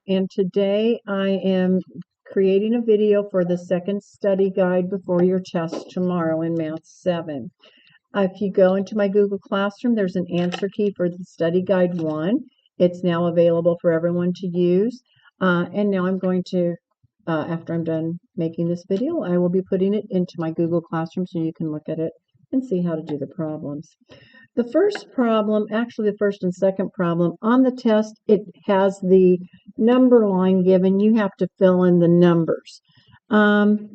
And today I am creating a video for the second study guide before your test tomorrow in Math 7. If you go into my Google Classroom, there's an answer key for the study guide 1. It's now available for everyone to use. And now I'm going to, after I'm done making this video, I will be putting it into my Google Classroom so you can look at it and see how to do the problems. The first problem, actually the first and second problem, on the test, it has the number line given. You have to fill in the numbers. Okay,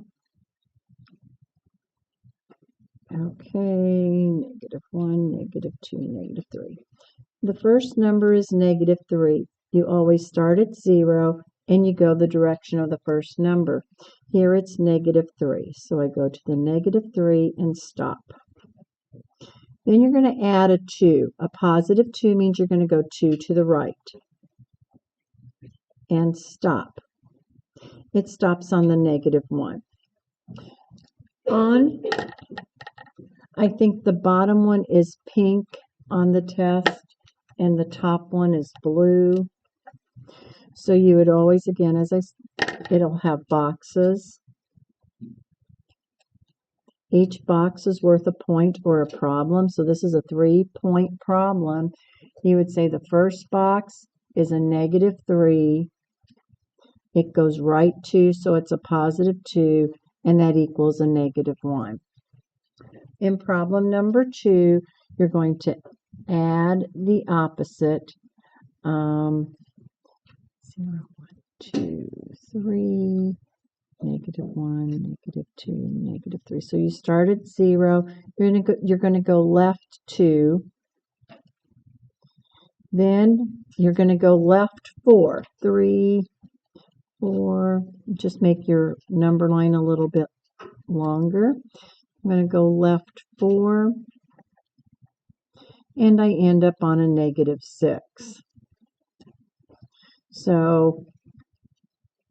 -1, -2, -3. The first number is -3. You always start at 0 and you go the direction of the first number. Here it's -3, so I go to the -3 and stop. Then you're going to add a 2. A positive 2 means you're going to go 2 to the right. And stop. It stops on the -1. I think the bottom one is pink on the test, and the top one is blue. So you would always, again, it'll have boxes. Each box is worth a point or a problem. So this is a 3-point problem. You would say the first box is a -3. It goes right to, so it's a +2, and that equals a -1. In problem number 2, you're going to add the opposite. 0, 1, 2, 3. -1, -2, -3. So you start at 0. You're going to go left 2. Then you're going to go left 4. 3, 4. Just make your number line a little bit longer. I'm going to go left 4. And I end up on a -6. So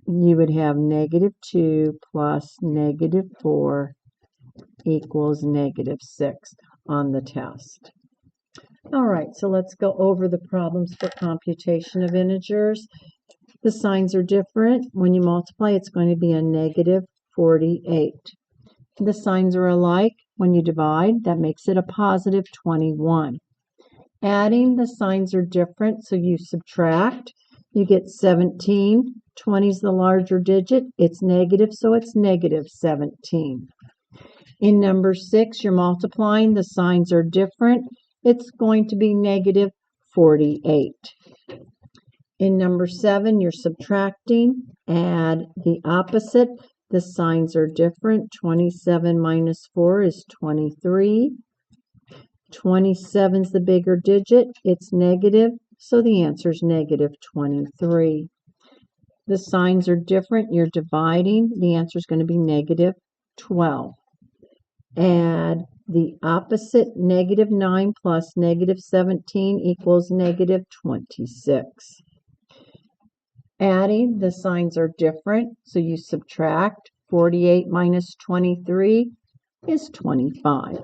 you would have -2 plus -4 equals -6 on the test. All right, so let's go over the problems for computation of integers. The signs are different. When you multiply, it's going to be a -48. The signs are alike. When you divide, that makes it a +21. Adding, the signs are different, so you subtract. You get 17. 20 is the larger digit. It's negative, so it's -17. In number 6, you're multiplying. The signs are different. It's going to be -48. In number 7, you're subtracting. Add the opposite. The signs are different. 27 minus 4 is 23. 27 is the bigger digit. It's negative, so the answer is -23. The signs are different. You're dividing. The answer is going to be -12. Add the opposite. -9 plus -17 equals -26. Adding, the signs are different, so you subtract. 48 minus 23 is 25.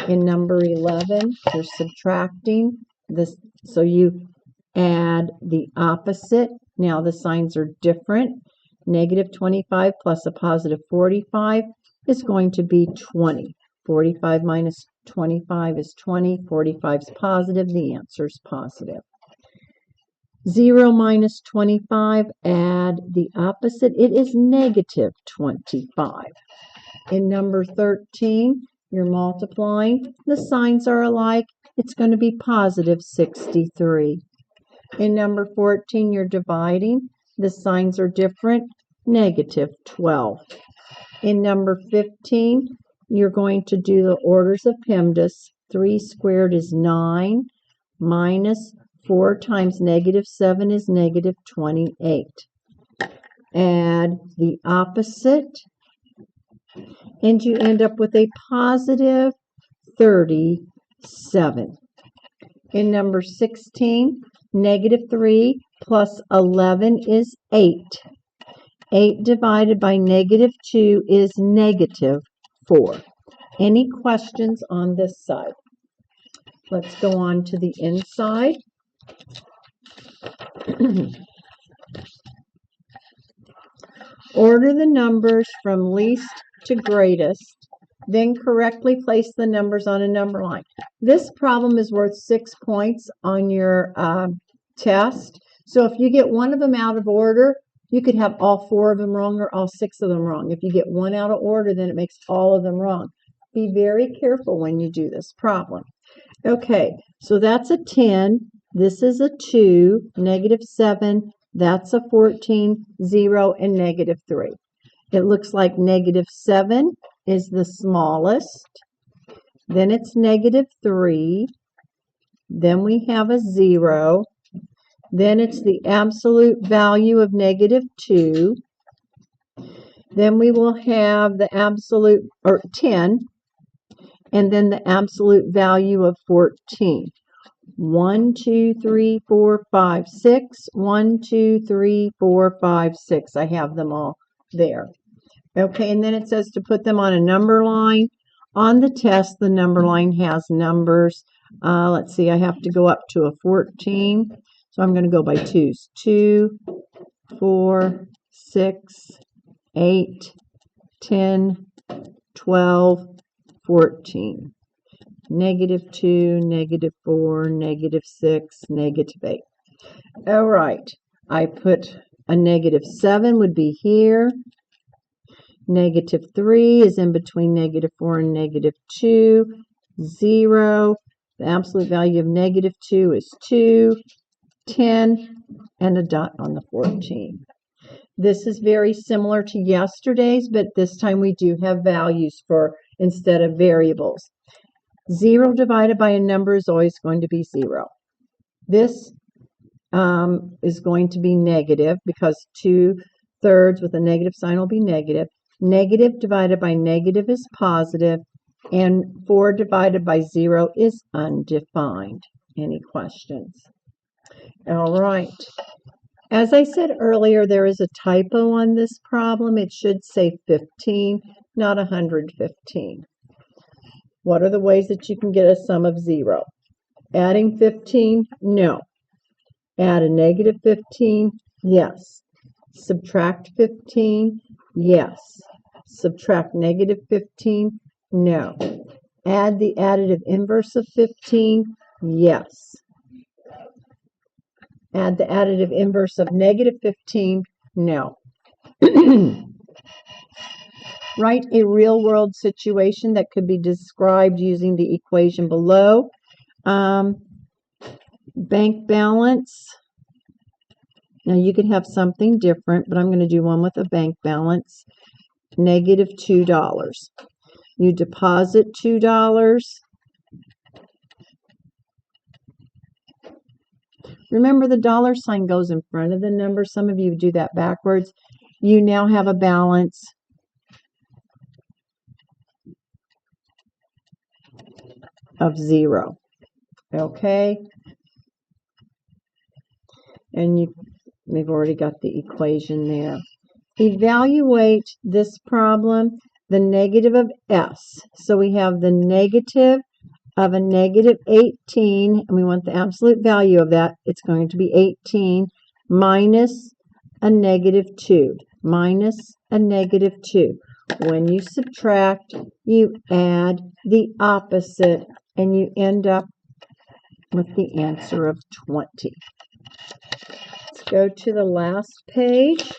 In number 11, you're subtracting this, so you add the opposite. Now the signs are different. -25 plus a +45 is going to be 20. 45 minus 25 is 20. 45 is positive. The answer is positive. 0 minus 25, add the opposite. It is -25. In number 13, you're multiplying. The signs are alike. It's going to be +63. In number 14, you're dividing. The signs are different. -12. In number 15, you're going to do the orders of PEMDAS. 3 squared is 9, minus 4 times -7 is -28. Add the opposite, and you end up with a +37. In number 16, -3 plus 11 is 8. 8 divided by -2 is -4. Any questions on this side? Let's go on to the inside. Order the numbers from least to greatest, then correctly place the numbers on a number line. This problem is worth 6 points on your test. So if you get one of them out of order, you could have all 4 of them wrong or all 6 of them wrong. If you get one out of order, then it makes all of them wrong. Be very careful when you do this problem. Okay, so that's a 10. This is a 2, -7. That's a 14, 0, and -3. It looks like -7 is the smallest. Then it's -3. Then we have a 0. Then it's the absolute value of -2. Then we will have the absolute, or 10, and then the absolute value of 14. 1, 2, 3, 4, 5, 6. 1, 2, 3, 4, 5, 6. I have them all there. Okay, and then it says to put them on a number line. On the test, the number line has numbers. Let's see, I have to go up to a 14. So I'm going to go by 2s. 2, 4, 6, 8, 10, 12, 14. -2, -4, -6, -8. All right, I put a -7 would be here. -3 is in between -4 and -2. 0. The absolute value of -2 is 2. 10, and a dot on the 14. This is very similar to yesterday's, but this time we do have values for instead of variables. 0 divided by a number is always going to be 0. This is going to be negative because 2/3 with a negative sign will be negative. Negative divided by negative is positive, and 4 divided by 0 is undefined. Any questions? All right. As I said earlier, there is a typo on this problem. It should say 15, not 115. What are the ways that you can get a sum of 0? Adding 15? No. Add a -15? Yes. Subtract 15? Yes. Subtract -15? No. Add the additive inverse of 15? Yes. Add the additive inverse of -15? No. Write a real-world situation that could be described using the equation below. Bank balance. Now you could have something different, but I'm going to do one with a bank balance. -$2. You deposit $2. Remember, the dollar sign goes in front of the number. Some of you do that backwards. You now have a balance of 0. Okay? And we've already got the equation there. Evaluate this problem, the negative of s. So we have the negative of a -18, and we want the absolute value of that. It's going to be 18 minus a -2, minus a -2. When you subtract, you add the opposite, and you end up with the answer of 20. Let's go to the last page.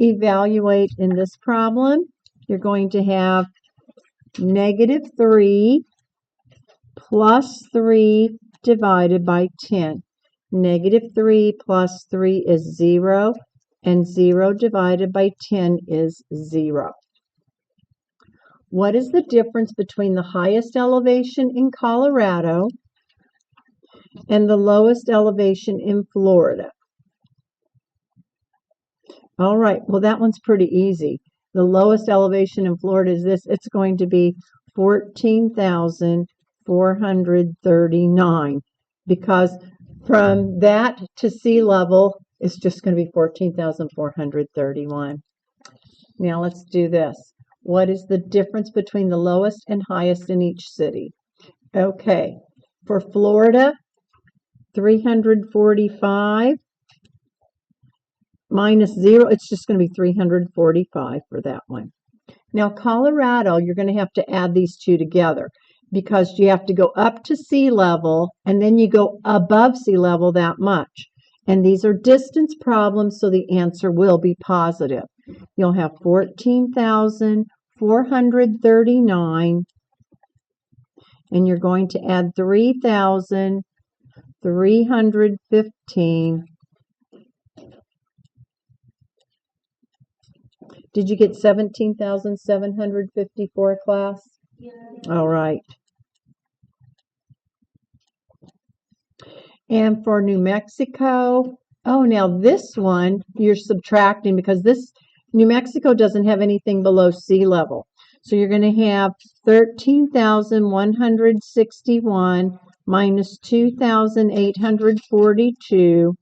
Evaluate in this problem. You're going to have -3 plus 3 divided by 10. -3 plus 3 is 0, and 0 divided by 10 is 0. What is the difference between the highest elevation in Colorado and the lowest elevation in Florida? All right, well, that one's pretty easy. The lowest elevation in Florida is this. It's going to be 14,439, because from that to sea level is just going to be 14,431. Now let's do this. What is the difference between the lowest and highest in each city? Okay, for Florida, 345 minus 0. It's just going to be 345 for that one. Now, Colorado, you're going to have to add these two together because you have to go up to sea level and then you go above sea level that much. And these are distance problems, so the answer will be positive. You'll have 14,439, and you're going to add 3,315. Did you get 17,754, class? Yeah. All right. And for New Mexico, oh, now this one you're subtracting because this New Mexico doesn't have anything below sea level. So you're going to have 13,161 minus 2,842.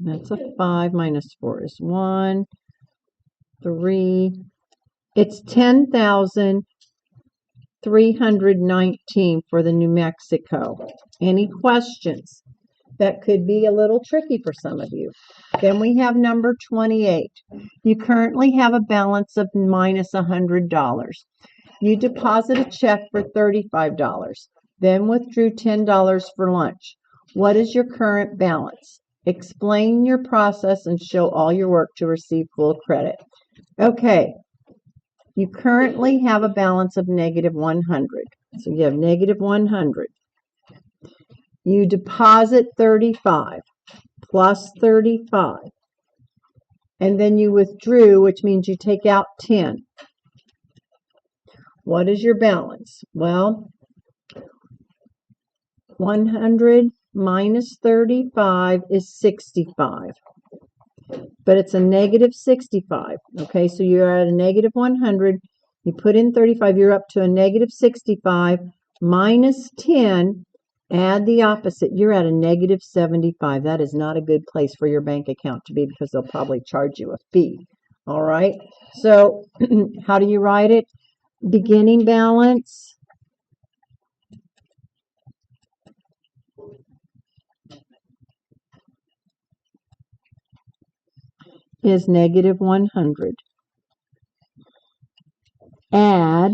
That's a 5 minus 4 is 1, 3. It's 10,319 for the New Mexico. Any questions? That could be a little tricky for some of you. Then we have number 28. You currently have a balance of minus $100. You deposit a check for $35, then withdrew $10 for lunch. What is your current balance? Explain your process and show all your work to receive full credit. Okay, you currently have a balance of negative 100. So you have negative 100. You deposit 35 plus 35. And then you withdrew, which means you take out 10. What is your balance? Well, 100 minus 35 is 65. But it's a negative 65. Okay, so you're at a negative 100. You put in 35, you're up to a negative 65 minus 10. Add the opposite. You're at a negative 75. That is not a good place for your bank account to be because they'll probably charge you a fee. All right, so how do you write it? Beginning balance is negative 100. Add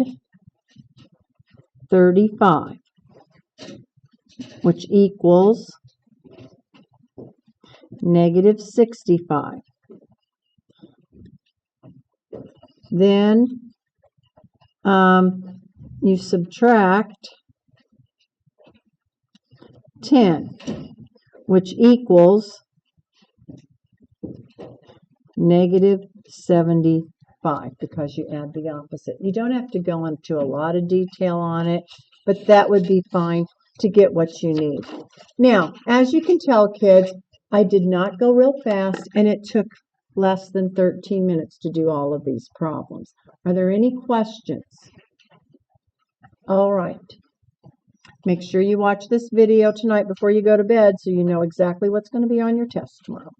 35, which equals negative 65. Then you subtract 10, which equals negative 75 because you add the opposite. You don't have to go into a lot of detail on it, but that would be fine to get what you need. Now, as you can tell, kids, I did not go real fast, and it took less than 13 minutes to do all of these problems. Are there any questions? All right. Make sure you watch this video tonight before you go to bed so you know exactly what's going to be on your test tomorrow.